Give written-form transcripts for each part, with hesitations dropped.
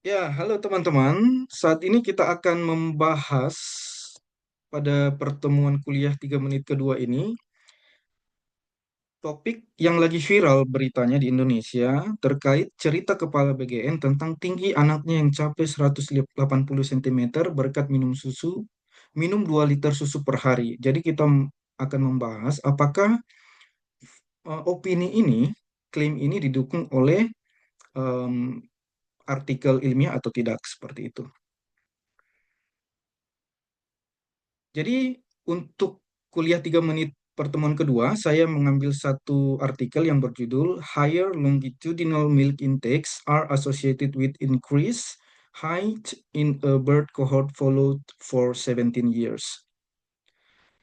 Ya, halo teman-teman. Saat ini kita akan membahas pada pertemuan kuliah 3 menit kedua ini topik yang lagi viral beritanya di Indonesia terkait cerita kepala BGN tentang tinggi anaknya yang capai 180 cm berkat minum 2 liter susu per hari. Jadi kita akan membahas apakah opini ini, klaim ini didukung oleh em, artikel ilmiah atau tidak seperti itu. Jadi untuk kuliah 3 menit pertemuan kedua, saya mengambil satu artikel yang berjudul Higher Longitudinal Milk Intakes are Associated with Increased Height in a Bird Cohort Followed for 17 Years.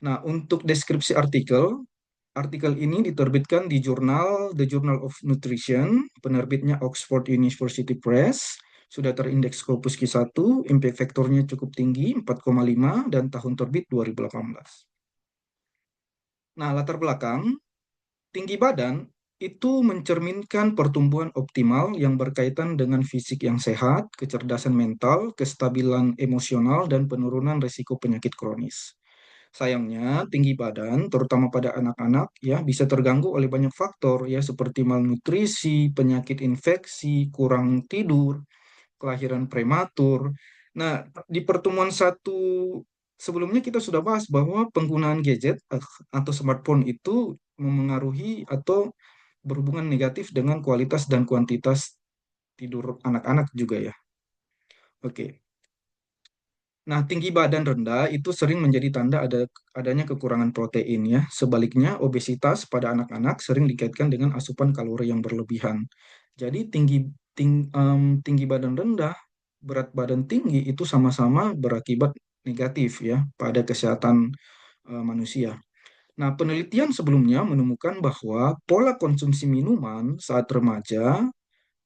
Nah, untuk deskripsi artikel ini diterbitkan di jurnal The Journal of Nutrition, penerbitnya Oxford University Press, sudah terindeks Scopus Q1, impact faktornya cukup tinggi, 4,5, dan tahun terbit 2018. Nah, latar belakang, tinggi badan itu mencerminkan pertumbuhan optimal yang berkaitan dengan fisik yang sehat, kecerdasan mental, kestabilan emosional, dan penurunan risiko penyakit kronis. Sayangnya, tinggi badan, terutama pada anak-anak, ya bisa terganggu oleh banyak faktor, ya seperti malnutrisi, penyakit infeksi, kurang tidur, kelahiran prematur. Nah, di pertemuan satu sebelumnya kita sudah bahas bahwa penggunaan gadget atau smartphone itu memengaruhi atau berhubungan negatif dengan kualitas dan kuantitas tidur anak-anak juga ya. Oke. Nah, tinggi badan rendah itu sering menjadi tanda adanya kekurangan protein ya. Sebaliknya, obesitas pada anak-anak sering dikaitkan dengan asupan kalori yang berlebihan. Jadi tinggi badan rendah, berat badan tinggi itu sama-sama berakibat negatif ya pada kesehatan manusia. Nah, penelitian sebelumnya menemukan bahwa pola konsumsi minuman saat remaja,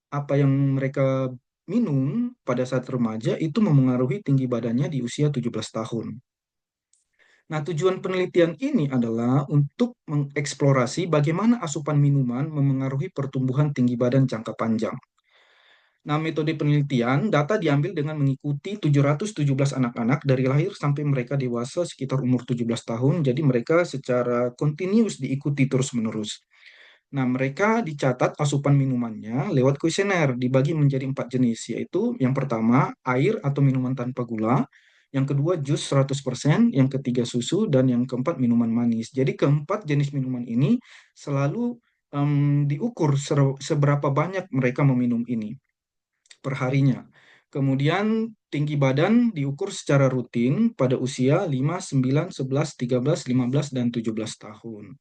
apa yang mereka minum pada saat remaja itu memengaruhi tinggi badannya di usia 17 tahun. Nah, tujuan penelitian ini adalah untuk mengeksplorasi bagaimana asupan minuman memengaruhi pertumbuhan tinggi badan jangka panjang. Nah, metode penelitian, data diambil dengan mengikuti 717 anak-anak dari lahir sampai mereka dewasa sekitar umur 17 tahun. Jadi mereka secara kontinus diikuti terus-menerus. Nah, mereka dicatat asupan minumannya lewat kuesioner, dibagi menjadi 4 jenis, yaitu yang pertama, air atau minuman tanpa gula, yang kedua, jus 100%, yang ketiga, susu, dan yang keempat, minuman manis. Jadi, keempat jenis minuman ini selalu diukur seberapa banyak mereka meminum ini per harinya. Kemudian tinggi badan diukur secara rutin pada usia 5, 9, 11, 13, 15, dan 17 tahun.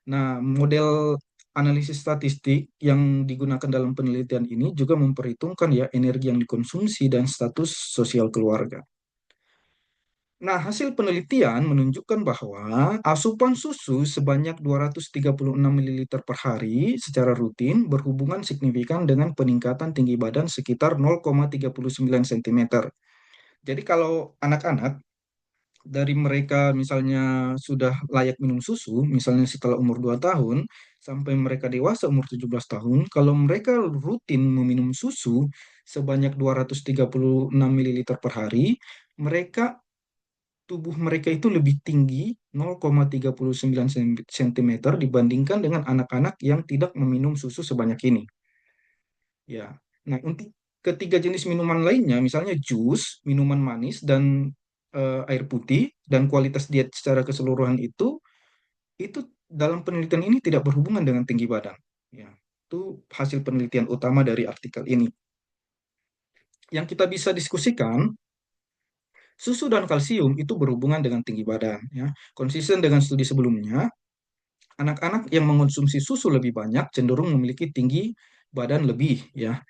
Nah, model analisis statistik yang digunakan dalam penelitian ini juga memperhitungkan ya energi yang dikonsumsi dan status sosial keluarga. Nah, hasil penelitian menunjukkan bahwa asupan susu sebanyak 236 ml per hari secara rutin berhubungan signifikan dengan peningkatan tinggi badan sekitar 0,39 cm. Jadi kalau anak-anak dari mereka misalnya sudah layak minum susu, misalnya setelah umur 2 tahun sampai mereka dewasa umur 17 tahun, kalau mereka rutin meminum susu sebanyak 236 ml per hari, mereka tubuh mereka itu lebih tinggi 0,39 cm dibandingkan dengan anak-anak yang tidak meminum susu sebanyak ini. Ya. Nah, untuk ketiga jenis minuman lainnya, misalnya jus, minuman manis, dan air putih, dan kualitas diet secara keseluruhan itu dalam penelitian ini tidak berhubungan dengan tinggi badan. Ya, itu hasil penelitian utama dari artikel ini. Yang kita bisa diskusikan, susu dan kalsium itu berhubungan dengan tinggi badan. Ya. Konsisten dengan studi sebelumnya, anak-anak yang mengonsumsi susu lebih banyak cenderung memiliki tinggi badan lebih. Ya.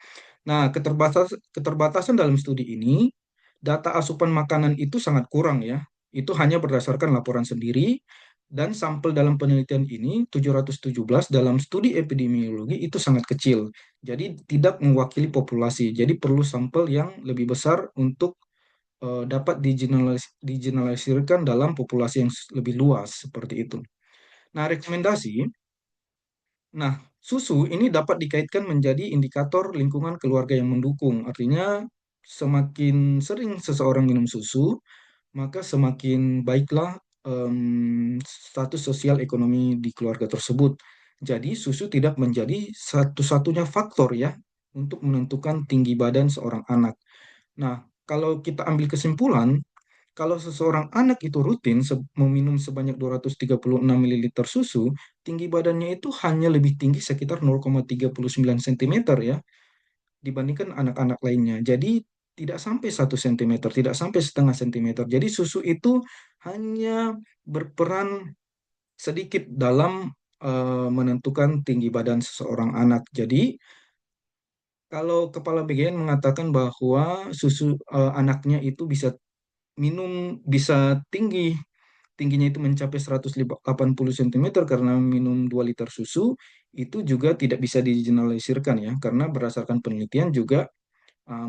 Nah, keterbatasan dalam studi ini, data asupan makanan itu sangat kurang ya. Itu hanya berdasarkan laporan sendiri dan sampel dalam penelitian ini 717 dalam studi epidemiologi itu sangat kecil. Jadi tidak mewakili populasi. Jadi perlu sampel yang lebih besar untuk dapat digeneralisirkan dalam populasi yang lebih luas seperti itu. Nah, rekomendasi. Nah, susu ini dapat dikaitkan menjadi indikator lingkungan keluarga yang mendukung. Artinya semakin sering seseorang minum susu, maka semakin baiklah status sosial ekonomi di keluarga tersebut. Jadi susu tidak menjadi satu-satunya faktor ya untuk menentukan tinggi badan seorang anak. Nah, kalau kita ambil kesimpulan, kalau seseorang anak itu rutin meminum sebanyak 236 ml susu, tinggi badannya itu hanya lebih tinggi sekitar 0,39 cm ya dibandingkan anak-anak lainnya. Jadi tidak sampai 1 cm, tidak sampai setengah sentimeter. Jadi susu itu hanya berperan sedikit dalam menentukan tinggi badan seseorang anak. Jadi kalau kepala BGN mengatakan bahwa susu anaknya itu bisa minum bisa tingginya itu mencapai 180 cm karena minum 2 liter susu, itu juga tidak bisa digeneralisirkan ya, karena berdasarkan penelitian juga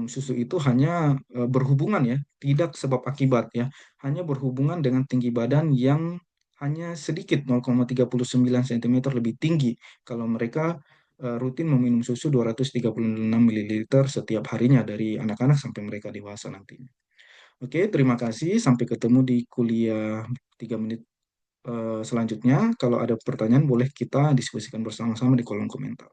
susu itu hanya berhubungan ya, tidak sebab akibat ya, hanya berhubungan dengan tinggi badan yang hanya sedikit 0,39 cm lebih tinggi kalau mereka rutin meminum susu 236 ml setiap harinya dari anak-anak sampai mereka dewasa nantinya. Oke, terima kasih. Sampai ketemu di kuliah 3 menit selanjutnya. Kalau ada pertanyaan, boleh kita diskusikan bersama-sama di kolom komentar.